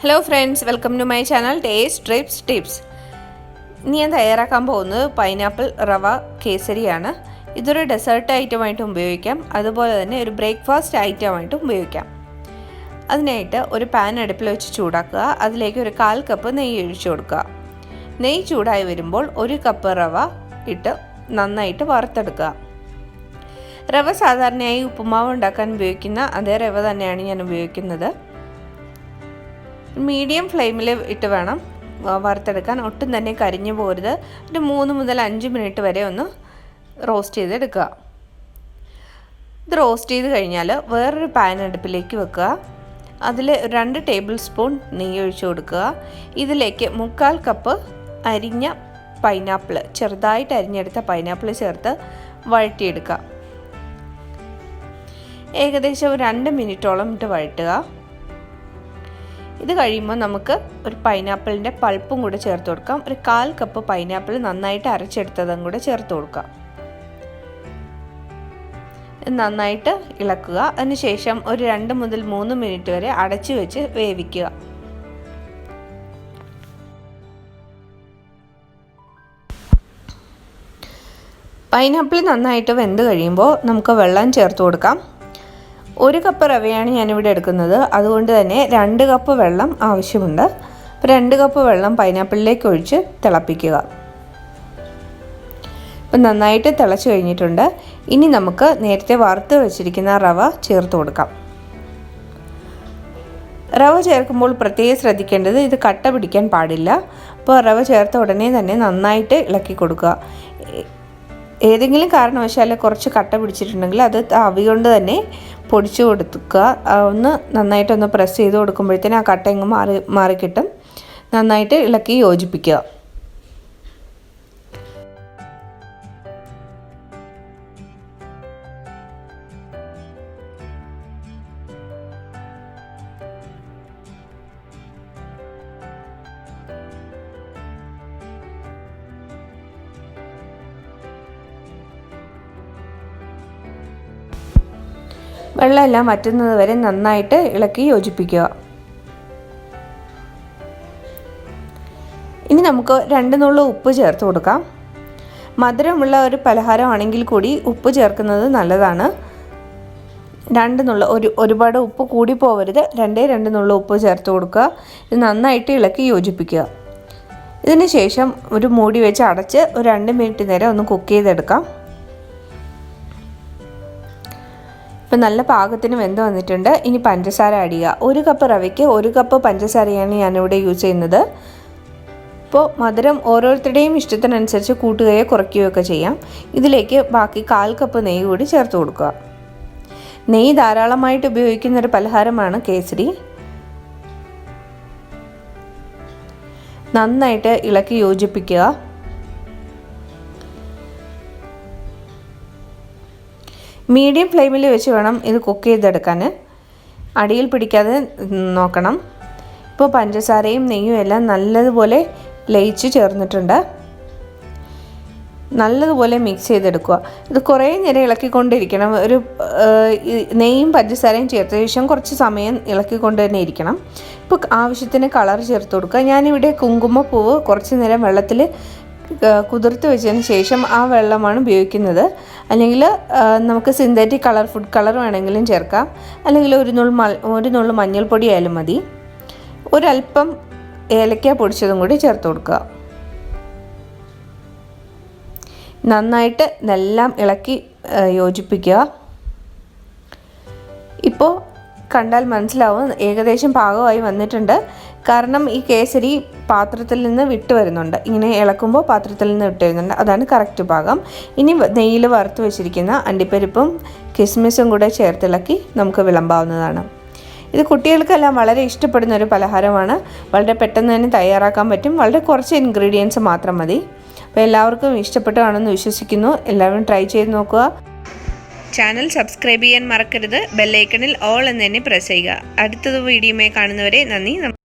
Hello friends, welcome to my channel taste trips tips. ഇനി ഞാൻ തയ്യാറാക്കാൻ പോകുന്നത് പൈനാപ്പിൾ റവ കേസരിയാണ്. ഇതൊരു ഡെസേർട്ട് ഐറ്റമായിട്ട് ഉപയോഗിക്കാം, അതുപോലെ തന്നെ ഒരു ബ്രേക്ക്ഫാസ്റ്റ് ഐറ്റമായിട്ട് ഉപയോഗിക്കാം. അതിനായിട്ട് ഒരു പാൻ അടുപ്പിൽ വെച്ച് ചൂടാക്കുക. അതിലേക്ക് ഒരു 1/4 കപ്പ് നെയ്യ് ഒഴിച്ചു കൊടുക്കുക. നെയ്യ് ചൂടായി വരുമ്പോൾ 1 കപ്പ് റവ ഇട്ട് നന്നായിട്ട് വറുത്തെടുക്കുക. റവ സാധാരണയായി ഉപ്പുമാവ് ഉണ്ടാക്കാൻ ഉപയോഗിക്കുന്ന അതേ റവ തന്നെയാണ് ഞാൻ ഉപയോഗിക്കുന്നത്. മീഡിയം ഫ്ലെയിമിൽ ഇട്ട് വേണം വറുത്തെടുക്കാൻ, ഒട്ടും തന്നെ കരിഞ്ഞു പോരുത്. ഒരു 3 മുതൽ 5 മിനിറ്റ് വരെ ഒന്ന് റോസ്റ്റ് ചെയ്തെടുക്കുക. ഇത് റോസ്റ്റ് ചെയ്ത് കഴിഞ്ഞാൽ വേറൊരു പാൻ അടുപ്പിലേക്ക് വെക്കുക. അതിൽ 2 ടേബിൾ സ്പൂൺ നെയ്യ് ഒഴിച്ചു കൊടുക്കുക. ഇതിലേക്ക് 1/4 കപ്പ് അരിഞ്ഞ പൈനാപ്പിൾ, ചെറുതായിട്ട് അരിഞ്ഞെടുത്ത പൈനാപ്പിൾ ചേർത്ത് വഴറ്റിയെടുക്കുക. ഏകദേശം 2 മിനിറ്റോളം ഇട്ട് വഴറ്റുക. ഇത് കഴിയുമ്പോൾ നമുക്ക് ഒരു പൈനാപ്പിളിൻ്റെ പൾപ്പും കൂടെ ചേർത്ത് കൊടുക്കാം. ഒരു 1/4 കപ്പ് പൈനാപ്പിൾ നന്നായിട്ട് അരച്ചെടുത്തതും കൂടെ ചേർത്ത് കൊടുക്കാം. നന്നായിട്ട് ഇളക്കുക. അതിനുശേഷം ഒരു 2 മുതൽ 3 മിനിറ്റ് വരെ അടച്ചു വെച്ച് വേവിക്കുക. പൈനാപ്പിൾ നന്നായിട്ട് വെന്ത് കഴിയുമ്പോൾ നമുക്ക് വെള്ളം ചേർത്ത് കൊടുക്കാം. 1 കപ്പ് റവയാണ് ഞാനിവിടെ എടുക്കുന്നത്, അതുകൊണ്ട് തന്നെ 2 കപ്പ് വെള്ളം ആവശ്യമുണ്ട്. 2 കപ്പ് വെള്ളം പൈനാപ്പിളിലേക്ക് ഒഴിച്ച് തിളപ്പിക്കുക. ഇപ്പം നന്നായിട്ട് തിളച്ച് കഴിഞ്ഞിട്ടുണ്ട്. ഇനി നമുക്ക് നേരത്തെ വറുത്ത് വെച്ചിരിക്കുന്ന റവ ചേർത്ത് കൊടുക്കാം. റവ ചേർക്കുമ്പോൾ പ്രത്യേകം ശ്രദ്ധിക്കേണ്ടത്, ഇത് കട്ട പിടിക്കാൻ പാടില്ല. അപ്പോൾ റവ ചേർത്ത ഉടനെ തന്നെ നന്നായിട്ട് ഇളക്കി കൊടുക്കുക. ഏതെങ്കിലും കാരണവശാൽ കുറച്ച് കട്ട പിടിച്ചിട്ടുണ്ടെങ്കിൽ അത് തവി കൊണ്ട് തന്നെ പൊടിച്ചു കൊടുക്കുക. ഒന്ന് നന്നായിട്ടൊന്ന് പ്രസ് ചെയ്ത് കൊടുക്കുമ്പോഴത്തേന് ആ കട്ട ഇങ്ങ് മാറിക്കിട്ടും. നന്നായിട്ട് ഇളക്കി യോജിപ്പിക്കുക. വെള്ളമെല്ലാം വറ്റുന്നത് വരെ നന്നായിട്ട് ഇളക്കി യോജിപ്പിക്കുക. ഇനി നമുക്ക് 2 നുള്ളു ഉപ്പ് ചേർത്ത് കൊടുക്കാം. മധുരമുള്ള ഒരു പലഹാരമാണെങ്കിൽ കൂടി ഉപ്പ് ചേർക്കുന്നത് നല്ലതാണ്. 2 നുള്ളു, ഒരുപാട് ഉപ്പ് കൂടി പോവരുത്. 2 നുള്ളു ഉപ്പ് ചേർത്ത് കൊടുക്കുക. ഇത് നന്നായിട്ട് ഇളക്കി യോജിപ്പിക്കുക. ഇതിന് ശേഷം ഒരു മൂടി വെച്ച് അടച്ച് ഒരു 2 മിനിറ്റ് നേരം ഒന്ന് കുക്ക് ചെയ്തെടുക്കാം. ഇപ്പം നല്ല പാകത്തിന് വെന്ത് വന്നിട്ടുണ്ട്. ഇനി പഞ്ചസാര ആഡ് ചെയ്യുക. 1 കപ്പ് റവയ്ക്ക് 1 കപ്പ് പഞ്ചസാരയാണ് ഞാനിവിടെ യൂസ് ചെയ്യുന്നത്. ഇപ്പോൾ മധുരം ഓരോരുത്തരുടെയും ഇഷ്ടത്തിനനുസരിച്ച് കൂട്ടുകയോ കുറയ്ക്കുകയോ ഒക്കെ ചെയ്യാം. ഇതിലേക്ക് ബാക്കി 1/4 കപ്പ് നെയ്യ് കൂടി ചേർത്ത് കൊടുക്കുക. നെയ്യ് ധാരാളമായിട്ട് ഉപയോഗിക്കുന്നൊരു പലഹാരമാണ് കേസരി. നന്നായിട്ട് ഇളക്കി യോജിപ്പിക്കുക. മീഡിയം ഫ്ലെയിമിൽ വെച്ച് വേണം ഇത് കുക്ക് ചെയ്തെടുക്കാൻ. അടിയിൽ പിടിക്കാതെ നോക്കണം. ഇപ്പോൾ പഞ്ചസാരയും നെയ്യും എല്ലാം നല്ലതുപോലെ ലയിച്ച് ചേർന്നിട്ടുണ്ട്. നല്ലതുപോലെ മിക്സ് ചെയ്തെടുക്കുക. ഇത് കുറേ നേരം ഇളക്കിക്കൊണ്ടിരിക്കണം. നെയ്യും പഞ്ചസാരയും ചേർത്ത ശേഷം കുറച്ച് സമയം ഇളക്കിക്കൊണ്ട് തന്നെ ഇരിക്കണം. ഇപ്പോൾ ആവശ്യത്തിന് കളർ ചേർത്ത് കൊടുക്കുക. ഞാനിവിടെ കുങ്കുമപ്പൂവ് കുറച്ച് നേരം വെള്ളത്തിൽ കുതിർത്ത് വെച്ചതിന് ശേഷം ആ വെള്ളമാണ് ഉപയോഗിക്കുന്നത്. അല്ലെങ്കിൽ നമുക്ക് സിന്തറ്റിക് ഫുഡ് കളർ വേണമെങ്കിലും ചേർക്കാം. അല്ലെങ്കിൽ ഒരു നുള്ളു മഞ്ഞൾപ്പൊടി ആയാലും മതി. ഒരല്പം ഏലക്ക പൊടിച്ചതും കൂടി ചേർത്ത് കൊടുക്കുക. നന്നായിട്ട് എല്ലാം ഇളക്കി യോജിപ്പിക്കുക. ഇപ്പോൾ കണ്ടാൽ മനസ്സിലാവും ഏകദേശം പാകമായി വന്നിട്ടുണ്ട്. കാരണം ഈ കേസരി പാത്രത്തിൽ നിന്ന് വിട്ട് വരുന്നുണ്ട്. ഇങ്ങനെ ഇളക്കുമ്പോൾ പാത്രത്തിൽ നിന്ന് വിട്ട് വരുന്നുണ്ട്. അതാണ് കറക്റ്റ് പാകം. ഇനി നെയ്യിൽ വറുത്ത് വെച്ചിരിക്കുന്ന അണ്ടിപ്പരിപ്പും കിസ്മിസും കൂടെ ചേർത്തിളക്കി നമുക്ക് വിളമ്പാവുന്നതാണ്. ഇത് കുട്ടികൾക്കെല്ലാം വളരെ ഇഷ്ടപ്പെടുന്ന ഒരു പലഹാരമാണ്. വളരെ പെട്ടെന്ന് തന്നെ തയ്യാറാക്കാൻ പറ്റും. വളരെ കുറച്ച് ഇൻഗ്രീഡിയൻസ് മാത്രം മതി. അപ്പോൾ എല്ലാവർക്കും ഇഷ്ടപ്പെട്ടു കാണുമെന്ന് വിശ്വസിക്കുന്നു. എല്ലാവരും ട്രൈ ചെയ്ത് നോക്കുക. ചാനൽ സബ്സ്ക്രൈബ് ചെയ്യാൻ മറക്കരുത്. ബെല്ലൈക്കണിൽ ഓൾ എന്ന് തന്നെ പ്രസ് ചെയ്യുക. അടുത്തത് വീഡിയോയുമായി കാണുന്നവരെ നന്ദി.